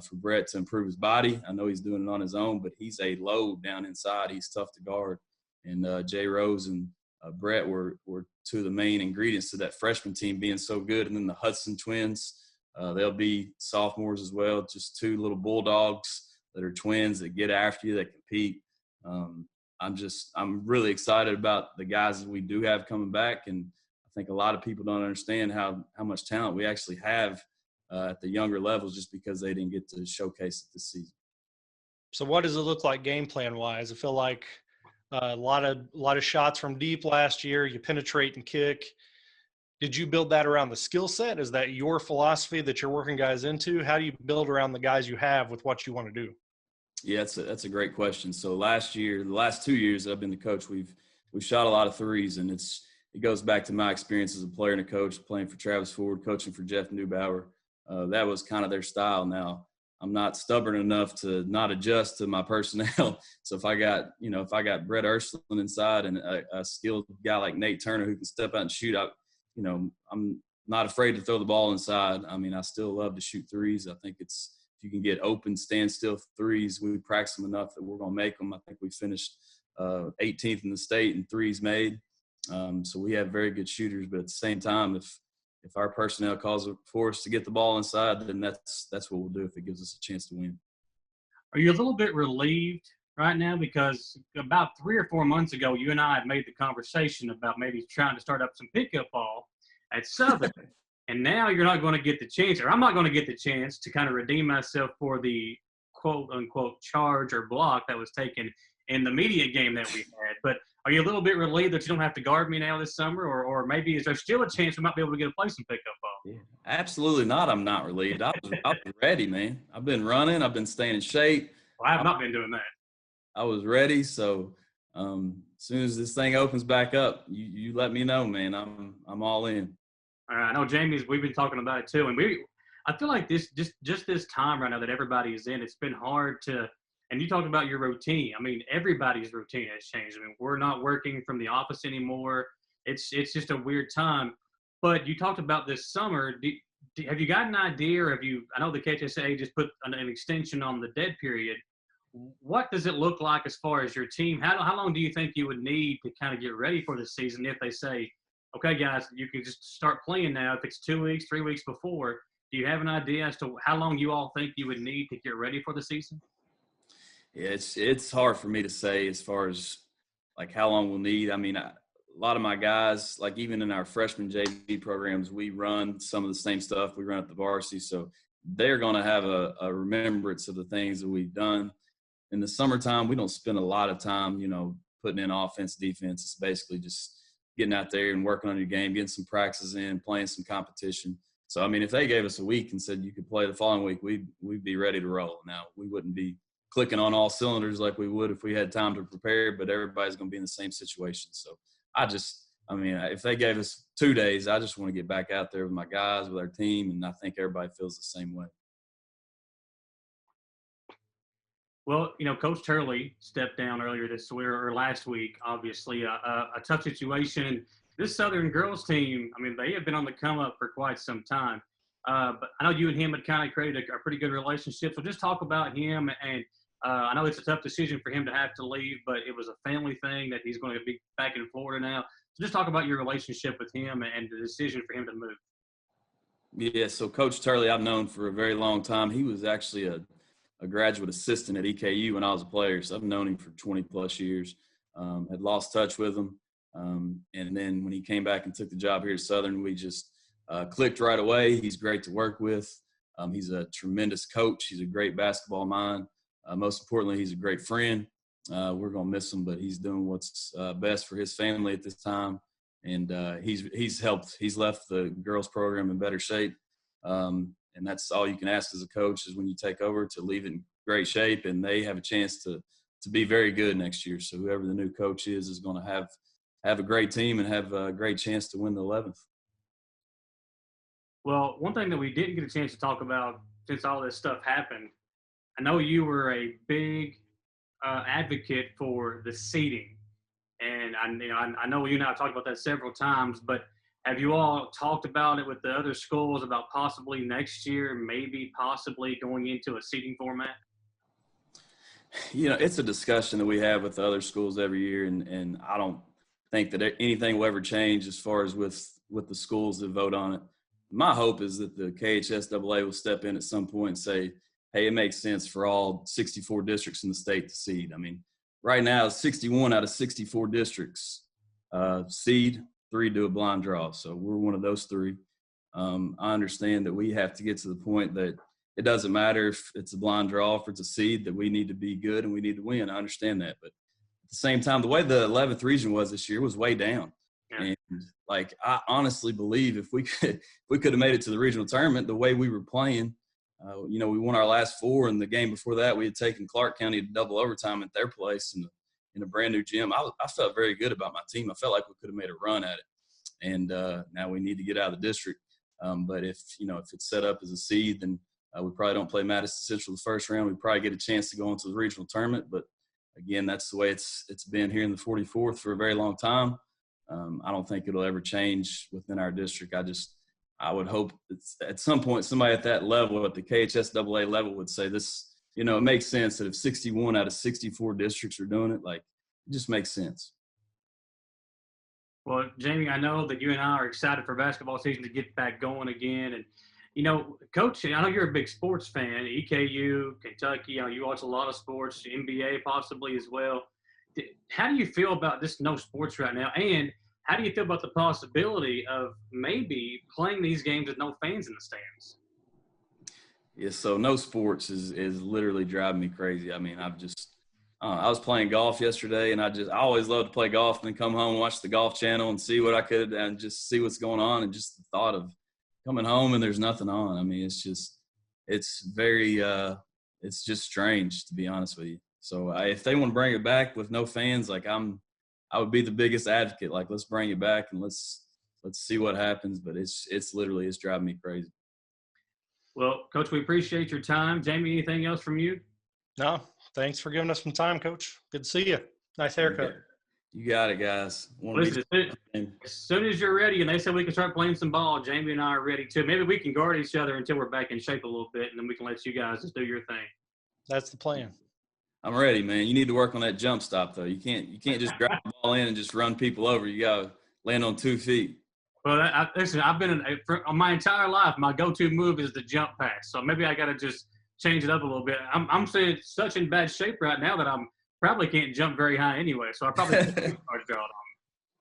for Brett to improve his body. I know he's doing it on his own, but he's a load down inside. He's tough to guard. And Jay Rose and Brett were two of the main ingredients to that freshman team being so good. And then the Hudson twins, they'll be sophomores as well, just two little bulldogs that are twins that get after you, that compete. I'm really excited about the guys that we do have coming back, and I think a lot of people don't understand how much talent we actually have at the younger levels just because they didn't get to showcase it this season. So what does it look like game plan wise? I feel like a lot of shots from deep last year. You penetrate and kick. Did you build that around the skill set? Is that your philosophy that you're working guys into? How do you build around the guys you have with what you want to do? Yeah, that's a great question. So the last 2 years that I've been the coach, we've shot a lot of threes, and it goes back to my experience as a player and a coach, playing for Travis Ford, coaching for Jeff Neubauer. That was kind of their style. Now, I'm not stubborn enough to not adjust to my personnel. So if I got Brett Ursulin inside and a skilled guy like Nate Turner who can step out and shoot, I'm not afraid to throw the ball inside. I mean, I still love to shoot threes. I think if you can get open, standstill threes, we practice them enough that we're going to make them. I think we finished 18th in the state in threes made. So we have very good shooters, but at the same time, if our personnel calls for us to get the ball inside, then that's what we'll do if it gives us a chance to win. Are you a little bit relieved right now? Because about 3 or 4 months ago, you and I had made the conversation about maybe trying to start up some pickup ball at Southern. And now you're not going to get the chance, or I'm not going to get the chance to kind of redeem myself for the quote-unquote charge or block that was taken in the media game that we had. But are you a little bit relieved that you don't have to guard me now this summer? Or maybe is there still a chance we might be able to play some pickup ball? Yeah, absolutely not. I'm not relieved. I was ready, man. I've been running. I've been staying in shape. Well, I have not been doing that. I was ready. So as soon as this thing opens back up, you let me know, man. I'm all in. All right. I know we've been talking about it too. And I feel like this time right now that everybody is in, it's been hard to, and you talked about your routine. I mean, everybody's routine has changed. I mean, we're not working from the office anymore. It's just a weird time. But you talked about this summer. Have you got an idea, or I know the KHSAA just put an extension on the dead period. What does it look like as far as your team? How long do you think you would need to kind of get ready for the season if they say, okay, guys, you can just start playing now? If it's 2 weeks, 3 weeks before, do you have an idea as to how long you all think you would need to get ready for the season? Yeah, it's hard for me to say as far as like how long we'll need. I mean, a lot of my guys, like even in our freshman JV programs, we run some of the same stuff we run at the varsity. So they're going to have a remembrance of the things that we've done. In the summertime, we don't spend a lot of time, putting in offense, defense. It's basically just getting out there and working on your game, getting some practices in, playing some competition. So, I mean, if they gave us a week and said you could play the following week, we'd be ready to roll. Now, we wouldn't be clicking on all cylinders like we would if we had time to prepare, but everybody's going to be in the same situation. So if they gave us 2 days, I just want to get back out there with my guys, with our team, and I think everybody feels the same way. Well, Coach Turley stepped down earlier last week, obviously a tough situation. This Southern girls team, I mean, they have been on the come up for quite some time. But I know you and him had kind of created a pretty good relationship. So just talk about him. And I know it's a tough decision for him to have to leave, but it was a family thing that he's going to be back in Florida now. So just talk about your relationship with him and the decision for him to move. Yeah, so Coach Turley I've known for a very long time. He was actually a graduate assistant at EKU when I was a player. So I've known him for 20-plus years. Had lost touch with him. And then when he came back and took the job here at Southern, we just clicked right away. He's great to work with. He's a tremendous coach. He's a great basketball mind. Most importantly, he's a great friend. We're going to miss him, but he's doing what's best for his family at this time. And he's left the girls program in better shape. And that's all you can ask as a coach is when you take over to leave it in great shape, and they have a chance to be very good next year. So whoever the new coach is going to have a great team and have a great chance to win the 11th. Well, one thing that we didn't get a chance to talk about since all this stuff happened, I know you were a big advocate for the seeding, and I know you and I have talked about that several times, but have you all talked about it with the other schools about possibly next year, maybe possibly going into a seeding format? It's a discussion that we have with the other schools every year, and I don't think that anything will ever change as far as with the schools that vote on it. My hope is that the KHSAA will step in at some point and say, hey, it makes sense for all 64 districts in the state to seed. I mean, right now, 61 out of 64 districts seed, 3 do a blind draw. So we're one of those 3. I understand that we have to get to the point that it doesn't matter if it's a blind draw, if it's a seed, that we need to be good and we need to win. I understand that. But at the same time, the way the 11th region was this year was way down. Yeah. And I honestly believe if we could have made it to the regional tournament the way we were playing, we won our last 4, and the game before that we had taken Clark County to double overtime at their place in a brand new gym. I felt very good about my team. I felt like we could have made a run at it. And now we need to get out of the district. But if it's set up as a seed, then we probably don't play Madison Central the first round. We probably get a chance to go into the regional tournament. But again, that's the way it's been here in the 44th for a very long time. I don't think it'll ever change within our district. I would hope at some point somebody at that level, at the KHSAA level, would say this, it makes sense that if 61 out of 64 districts are doing it, it just makes sense. Well, Jamie, I know that you and I are excited for basketball season to get back going again. And, Coach, I know you're a big sports fan, EKU, Kentucky. You watch a lot of sports, NBA possibly as well. How do you feel about this no sports right now? And how do you feel about the possibility of maybe playing these games with no fans in the stands? Yeah, so no sports is literally driving me crazy. I mean, I was playing golf yesterday, and I always love to play golf and then come home and watch the Golf Channel and see what I could and just see what's going on. And just the thought of coming home and there's nothing on. I mean, it's just strange, to be honest with you. So if they want to bring it back with no fans, I would be the biggest advocate. Let's bring it back and let's see what happens. But it's driving me crazy. Well, Coach, we appreciate your time. Jamie, anything else from you? No, thanks for giving us some time, Coach. Good to see you. Nice haircut. You got it, guys. Listen, as soon as you're ready and they said we can start playing some ball, Jamie and I are ready too. Maybe we can guard each other until we're back in shape a little bit, and then we can let you guys just do your thing. That's the plan. I'm ready, man. You need to work on that jump stop, though. You can't just drive the ball in and just run people over. You got to land on 2 feet. Well, listen, I've been for my entire life, my go-to move is the jump pass. So maybe I got to just change it up a little bit. I'm saying such in bad shape right now that I'm probably can't jump very high anyway. So I probably can't start drawing on.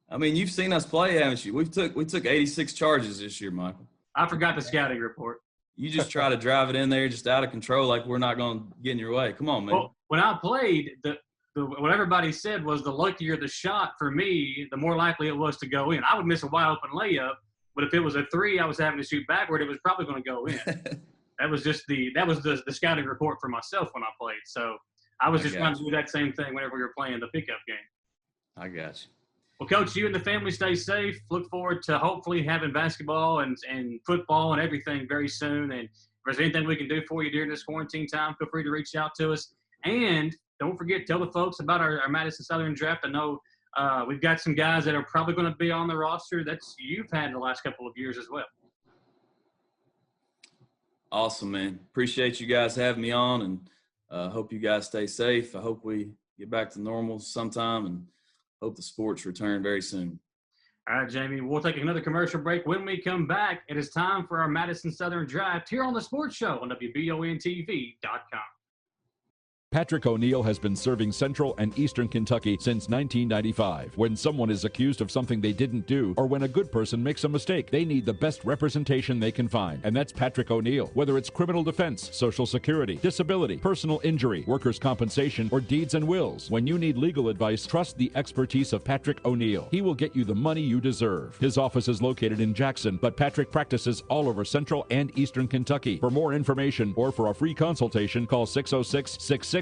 I mean, you've seen us play, haven't you? We took 86 charges this year, Michael. I forgot the scouting report. You just try to drive it in there just out of control, like we're not going to get in your way. Come on, man. Well, when I played, what everybody said was the luckier the shot for me, the more likely it was to go in. I would miss a wide open layup, but if it was a 3, I was having to shoot backward, it was probably going to go in. That was the scouting report for myself when I played. So I was just trying to do that same thing whenever we were playing the pickup game. I got you. Well, Coach, you and the family stay safe. Look forward to hopefully having basketball and football and everything very soon. And if there's anything we can do for you during this quarantine time, feel free to reach out to us. And don't forget, tell the folks about our Madison Southern draft. I know we've got some guys that are probably going to be on the roster that's you've had the last couple of years as well. Awesome, man. Appreciate you guys having me on, and hope you guys stay safe. I hope we get back to normal sometime, and hope the sports return very soon. All right, Jamie, we'll take another commercial break. When we come back, it is time for our Madison Southern Draft here on the Sports Show on WBONTV.com. Patrick O'Neill has been serving Central and Eastern Kentucky since 1995. When someone is accused of something they didn't do, or when a good person makes a mistake, they need the best representation they can find. And that's Patrick O'Neill. Whether it's criminal defense, Social Security, disability, personal injury, workers' compensation, or deeds and wills, when you need legal advice, trust the expertise of Patrick O'Neill. He will get you the money you deserve. His office is located in Jackson, but Patrick practices all over Central and Eastern Kentucky. For more information or for a free consultation, call 606-666-2990.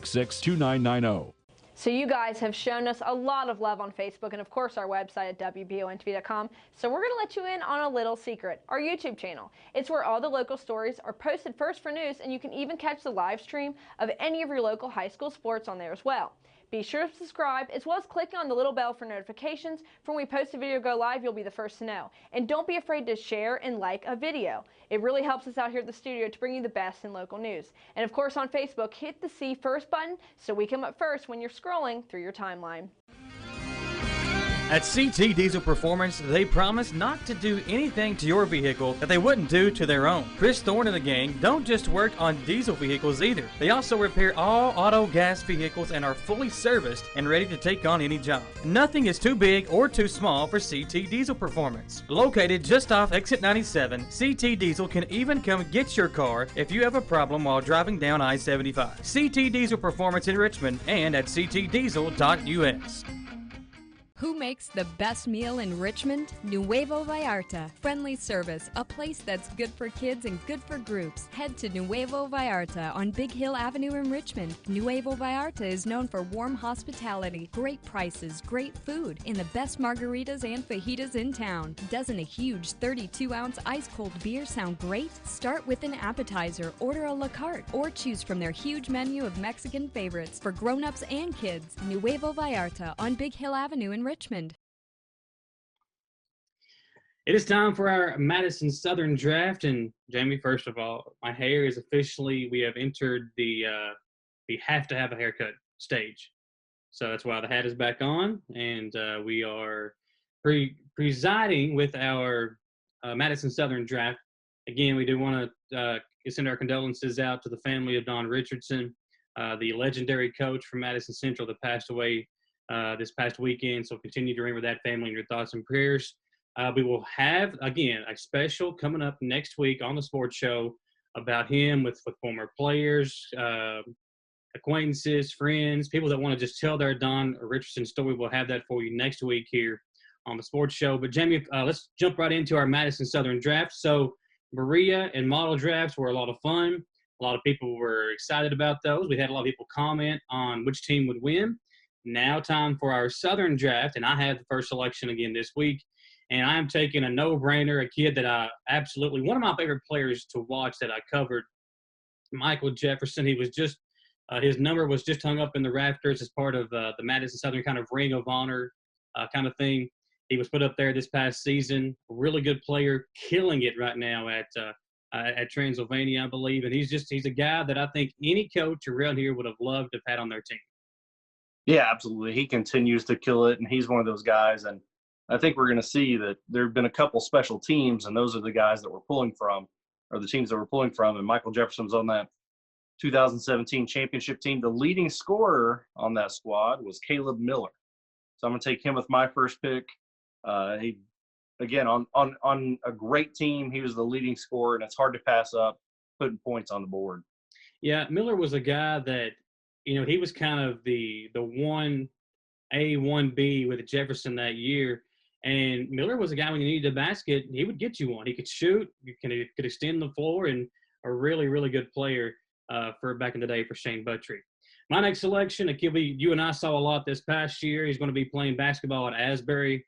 So you guys have shown us a lot of love on Facebook and, of course, our website at WBONTV.com. So we're going to let you in on a little secret, our YouTube channel. It's where all the local stories are posted first for news, and you can even catch the live stream of any of your local high school sports on there as well. Be sure to subscribe, as well as clicking on the little bell for notifications. For when we post a video go live, you'll be the first to know. And don't be afraid to share and like a video. It really helps us out here at the studio to bring you the best in local news. And of course on Facebook, hit the See First button so we come up first when you're scrolling through your timeline. At CT Diesel Performance, they promise not to do anything to your vehicle that they wouldn't do to their own. Chris Thorne and the gang don't just work on diesel vehicles either. They also repair all auto gas vehicles and are fully serviced and ready to take on any job. Nothing is too big or too small for CT Diesel Performance. Located just off Exit 97, CT Diesel can even come get your car if you have a problem while driving down I-75. CT Diesel Performance in Richmond and at ctdiesel.us. Who makes the best meal in Richmond? Nuevo Vallarta. Friendly service, a place that's good for kids and good for groups. Head to Nuevo Vallarta on Big Hill Avenue in Richmond. Nuevo Vallarta is known for warm hospitality, great prices, great food, and the best margaritas and fajitas in town. Doesn't a huge 32-ounce ice-cold beer sound great? Start with an appetizer, order a la carte, or choose from their huge menu of Mexican favorites for grown-ups and kids. Nuevo Vallarta on Big Hill Avenue in Richmond. It is time for our Madison Southern Draft, and Jamie, first of all, my hair is officially, we have entered the have to have a haircut stage. So that's why the hat is back on, and we are presiding with our Madison Southern Draft. Again, we do want to send our condolences out to the family of Don Richardson, the legendary coach from Madison Central that passed away this past weekend. So continue to remember that family in your thoughts and prayers. We will have, again, a special coming up next week on the sports show about him with former players, acquaintances, friends, people that want to just tell their Don Richardson story. We'll have that for you next week here on the sports show. But Jamie, let's jump right into our Madison Southern Draft. So Berea and model drafts were a lot of fun. A lot of people were excited about those. We had a lot of people comment on which team would win. Now time for our Southern Draft, and I have the first selection again this week. And I am taking a no-brainer, a kid that I absolutely – one of my favorite players to watch that I covered, Michael Jefferson. He was just his number was just hung up in the rafters as part of the Madison Southern kind of Ring of Honor kind of thing. He was put up there this past season. A really good player, killing it right now at Transylvania, I believe. And he's a guy that I think any coach around here would have loved to have had on their team. Yeah, absolutely. He continues to kill it, and he's one of those guys. And I think we're going to see that there have been a couple special teams, and those are the guys that we're pulling from, or the teams that we're pulling from. And Michael Jefferson's on that 2017 championship team. The leading scorer on that squad was Caleb Miller. So I'm going to take him with my first pick. He, again, on a great team, he was the leading scorer, and it's hard to pass up putting points on the board. Yeah, Miller was a guy that, he was kind of the 1A, 1B with Jefferson that year. And Miller was a guy when you needed a basket, he would get you one. He could shoot, he could extend the floor, and a really, really good player for back in the day for Shane Buttrey. My next selection, a kid you and I saw a lot this past year. He's going to be playing basketball at Asbury.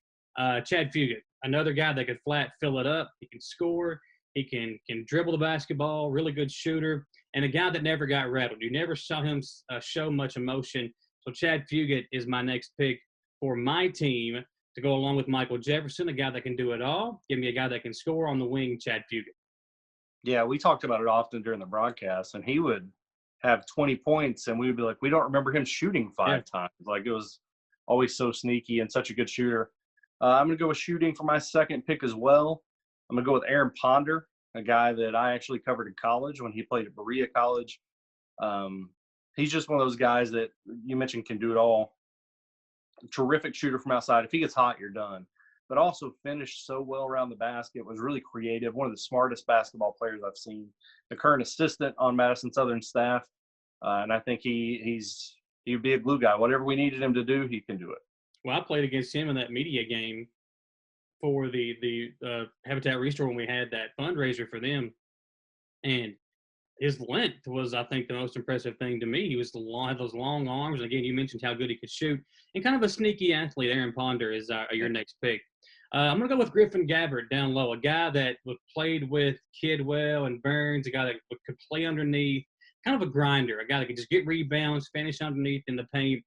Chad Fugit, another guy that could flat fill it up. He can score. He can dribble the basketball, really good shooter, and a guy that never got rattled. You never saw him show much emotion. So Chad Fugit is my next pick for my team to go along with Michael Jefferson, a guy that can do it all. Give me a guy that can score on the wing, Chad Fugit. Yeah, we talked about it often during the broadcast, and he would have 20 points, and we would be like, we don't remember him shooting five times. Like, it was always so sneaky and such a good shooter. I'm going to go with shooting for my second pick as well. I'm going to go with Aaron Ponder, a guy that I actually covered in college when he played at Berea College. He's just one of those guys that you mentioned can do it all. Terrific shooter from outside. If he gets hot, you're done. But also finished so well around the basket, was really creative, one of the smartest basketball players I've seen. The current assistant on Madison Southern staff. And I think he'd be a glue guy. Whatever we needed him to do, he can do it. Well, I played against him in that media game for the Habitat Restore when we had that fundraiser for them. And his length was, I think, the most impressive thing to me. He was had those long arms. And again, you mentioned how good he could shoot, and kind of a sneaky athlete. Aaron Ponder is your next pick. I'm going to go with Griffin Gabbard down low, a guy that played with Kidwell and Burns, a guy that could play underneath, kind of a grinder, a guy that could just get rebounds, finish underneath in the paint.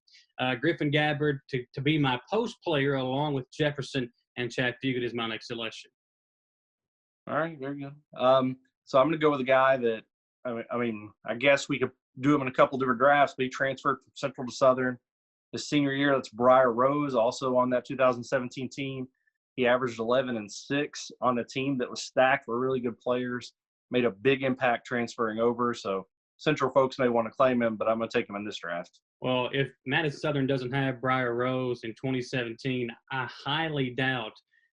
Griffin Gabbard to be my post player along with Jefferson and Chad Fugate is my next selection. All right, very good. So I'm going to go with a guy that, I guess we could do him in a couple different drafts, but he transferred from Central to Southern his senior year. That's Briar Rose, also on that 2017 team. He averaged 11 and 6 on a team that was stacked with really good players, made a big impact transferring over. So Central folks may want to claim him, but I'm going to take him in this draft. Well, if Madison Southern doesn't have Briar Rose in 2017, I highly doubt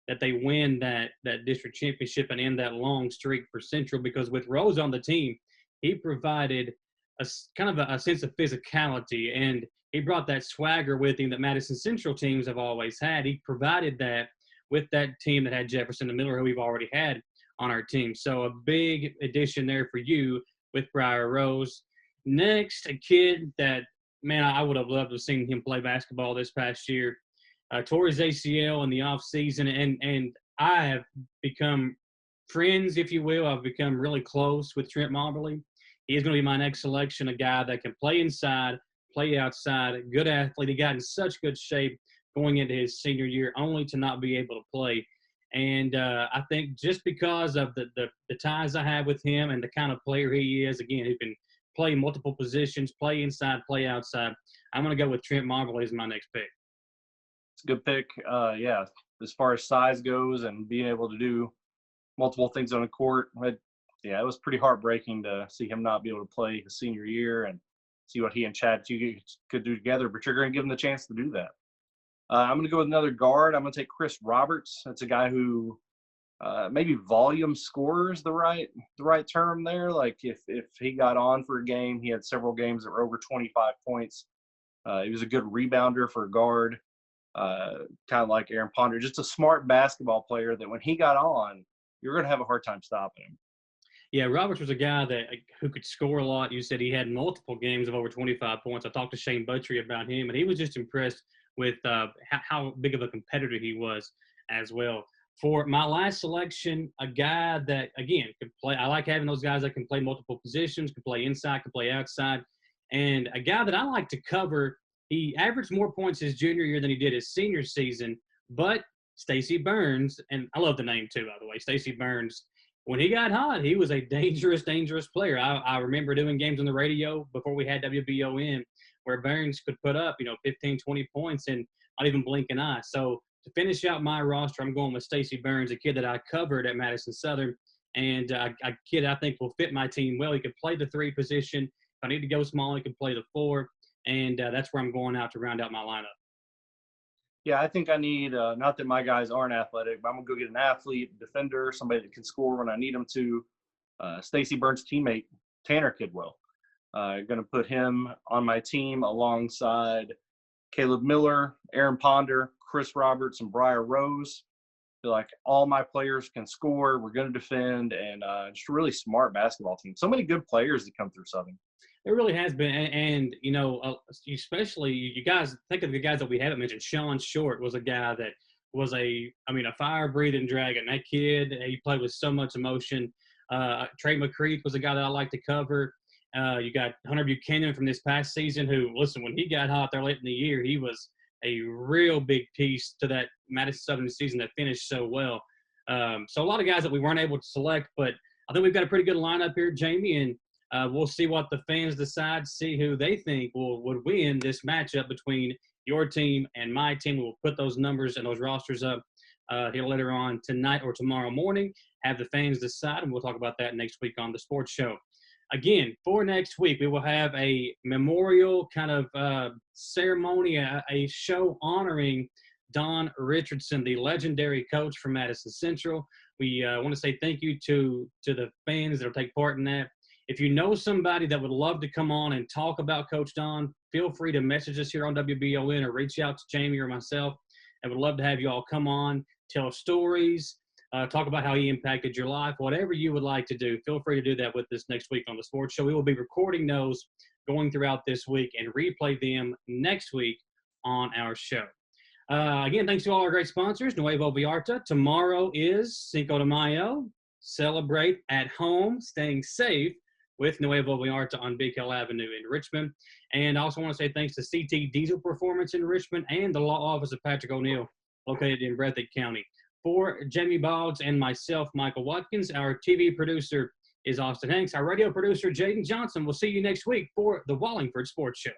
that they win that district championship and end that long streak for Central, because with Rose on the team, he provided a kind of a sense of physicality, and he brought that swagger with him that Madison Central teams have always had. He provided that with that team that had Jefferson and Miller, who we've already had on our team. So a big addition there for you with Briar Rose. Next, a kid that, man, I would have loved to have seen him play basketball this past year. Tore his ACL in the offseason, and I have become friends, if you will. I've become really close with Trent Moberly. He is going to be my next selection, a guy that can play inside, play outside, a good athlete. He got in such good shape going into his senior year, only to not be able to play. And I think just because of the ties I have with him and the kind of player he is, again, who can play multiple positions, play inside, play outside, I'm going to go with Trent Moberly as my next pick. It's a good pick. Yeah, as far as size goes and being able to do multiple things on the court, it was pretty heartbreaking to see him not be able to play his senior year and see what he and Chad Fugate could do together. But you're going to give him the chance to do that. I'm going to go with another guard. I'm going to take Chris Roberts. That's a guy who maybe volume scorer is the right term there. Like if he got on for a game, he had several games that were over 25 points. He was a good rebounder for a guard. Kind of like Aaron Ponder, just a smart basketball player that when he got on, you're going to have a hard time stopping him. Yeah, Roberts was a guy who could score a lot. You said he had multiple games of over 25 points. I talked to Shane Buttrey about him, and he was just impressed with how big of a competitor he was as well. For my last selection, a guy that, again, could play. I like having those guys that can play multiple positions, can play inside, can play outside, and a guy that I like to cover. He averaged more points his junior year than he did his senior season, but Stacey Burns, and I love the name too, by the way, Stacey Burns, when he got hot, he was a dangerous player. I remember doing games on the radio before we had WBON where Burns could put up, 15, 20 points and not even blink an eye. So to finish out my roster, I'm going with Stacey Burns, a kid that I covered at Madison Southern, and a kid I think will fit my team well. He could play the 3 position. If I need to go small, he can play the 4. And that's where I'm going out to round out my lineup. Yeah, I think I need, not that my guys aren't athletic, but I'm going to go get an athlete, defender, somebody that can score when I need them to. Stacey Burns' teammate, Tanner Kidwell. Going to put him on my team alongside Caleb Miller, Aaron Ponder, Chris Roberts, and Briar Rose. I feel like all my players can score. We're going to defend, and just a really smart basketball team. So many good players that come through Southern. It really has been, and especially you guys think of the guys that we haven't mentioned. Sean Short was a guy that was a fire-breathing dragon. That kid, he played with so much emotion. Trey McCreath was a guy that I like to cover. You got Hunter Buchanan from this past season who, listen, when he got hot there late in the year, he was a real big piece to that Madison Southern season that finished so well. So a lot of guys that we weren't able to select, but I think we've got a pretty good lineup here, Jamie, and we'll see what the fans decide, see who they think would win this matchup between your team and my team. We'll put those numbers and those rosters up here later on tonight or tomorrow morning, have the fans decide, and we'll talk about that next week on the sports show. Again, for next week, we will have a memorial kind of ceremony, a show honoring Don Richardson, the legendary coach from Madison Central. We want to say thank you to the fans that will take part in that. If you know somebody that would love to come on and talk about Coach Don, feel free to message us here on WBON or reach out to Jamie or myself. I would love to have you all come on, tell stories, talk about how he impacted your life, whatever you would like to do. Feel free to do that with us next week on the Sports Show. We will be recording those going throughout this week and replay them next week on our show. Again, thanks to all our great sponsors, Nuevo Vallarta. Tomorrow is Cinco de Mayo. Celebrate at home, staying safe with Nuevo Vallarta on Big Hill Avenue in Richmond. And I also want to say thanks to CT Diesel Performance in Richmond and the law office of Patrick O'Neill, located in Breathitt County. For Jamie Boggs and myself, Michael Watkins, our TV producer is Austin Hanks. Our radio producer, Jaden Johnson. We'll see you next week for the Wallingford Sports Show.